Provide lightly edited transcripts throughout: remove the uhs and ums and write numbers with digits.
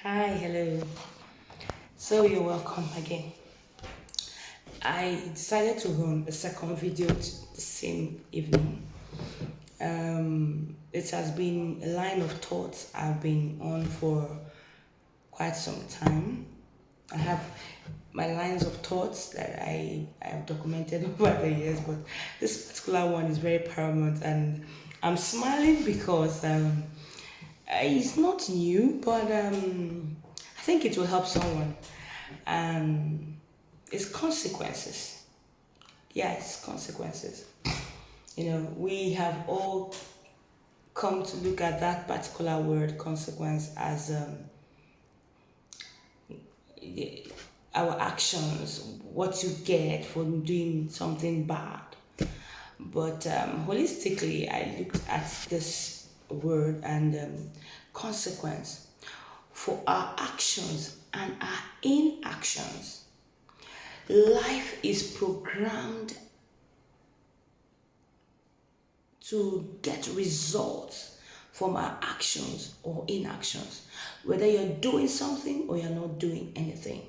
Hi, hello. So you're welcome again. I decided to run a second video the same evening. It has been a line of thoughts I've been on for quite some time. I have my lines of thoughts that I have documented over the years, but this particular one is very paramount, and I'm smiling because it's not new, but I think it will help someone. Um, it's consequences. Yeah, it's consequences. We have all come to look at that particular word, consequence, as our actions, what you get for doing something bad. But holistically, I looked at this word and consequence for our actions and our inactions. Life is programmed to get results from our actions or inactions. Whether you're doing something or you're not doing anything,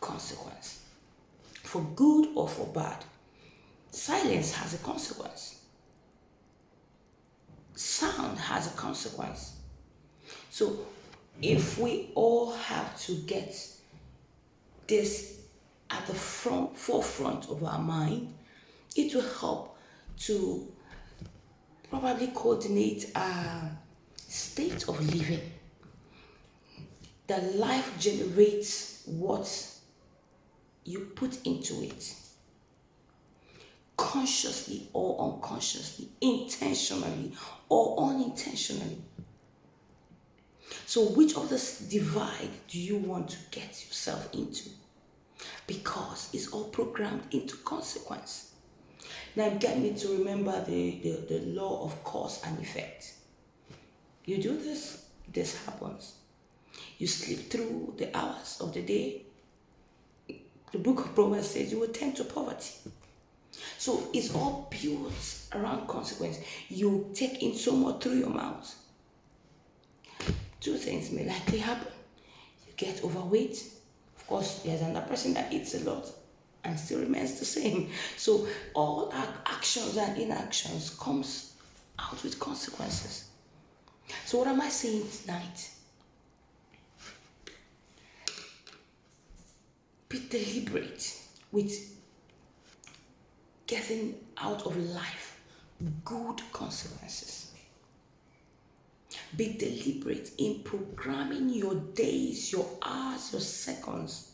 consequence. For good or for bad, silence has a consequence. Sound has a consequence. So if we all have to get this at the forefront of our mind, it will help to probably coordinate our state of living. That life generates what you put into it, consciously or unconsciously, intentionally or unintentionally. So, which of this divide do you want to get yourself into? Because it's all programmed into consequence. Now, get me to remember the law of cause and effect. You do this, this happens. You sleep through the hours of the day. The book of Proverbs says you will tend to poverty. So it's all built around consequence. You take in so much through your mouth. Two things may likely happen. You get overweight. Of course, there's another person that eats a lot and still remains the same. So all our actions and inactions comes out with consequences. So what am I saying tonight? Be deliberate with getting out of life good consequences. Be deliberate in programming your days, your hours, your seconds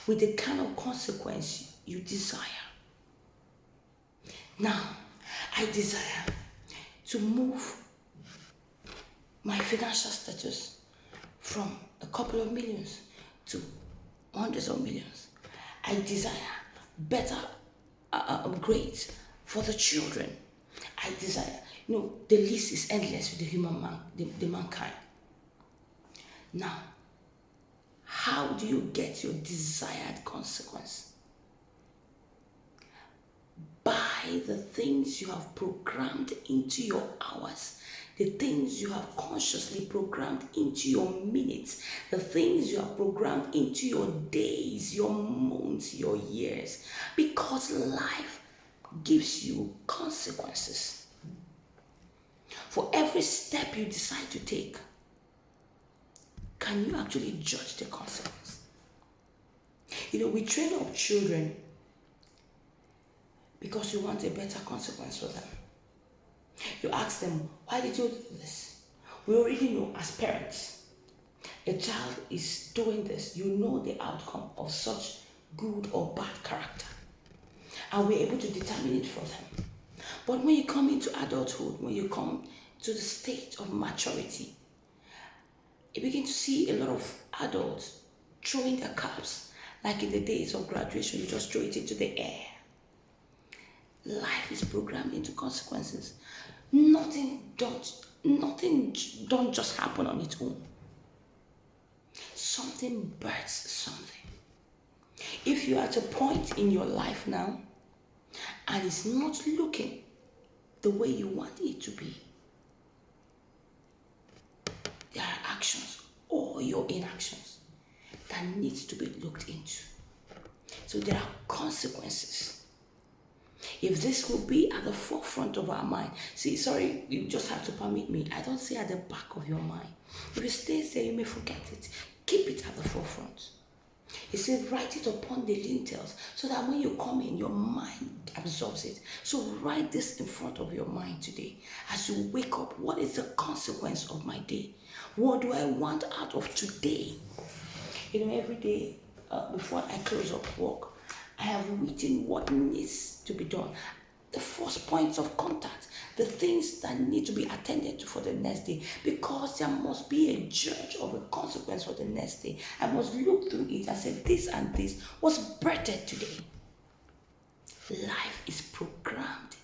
with the kind of consequence you desire. Now, I desire to move my financial status from a couple of millions to hundreds of millions. I desire better grades for the children. I desire, the list is endless with the the mankind. Now, how do you get your desired consequence? By the things you have programmed into your hours, the things you have consciously programmed into your minutes, the things you have programmed into your days, your months, your years, because life gives you consequences. For every step you decide to take, can you actually judge the consequence? We train up children because we want a better consequence for them. You ask them, why did you do this? We already know as parents, a child is doing this. You know the outcome of such good or bad character. And we're able to determine it for them. But when you come into adulthood, when you come to the state of maturity, you begin to see a lot of adults throwing their caps. Like in the days of graduation, you just throw it into the air. Life is programmed into consequences. Nothing don't just happen on its own. Something births something. If you're at a point in your life now and it's not looking the way you want it to be, there are actions or your inactions that needs to be looked into. So there are consequences. If this will be at the forefront of our mind, see, sorry, you just have to permit me. I don't say at the back of your mind. If it stays there, you may forget it. Keep it at the forefront. He said, write it upon the lintels so that when you come in, your mind absorbs it. So write this in front of your mind today. As you wake up, what is the consequence of my day? What do I want out of today? Every day before I close up work, I have written what needs to be done. The first points of contact, the things that need to be attended to for the next day, because there must be a judge of a consequence for the next day. I must look through it and say this and this was birthed today. Life is programmed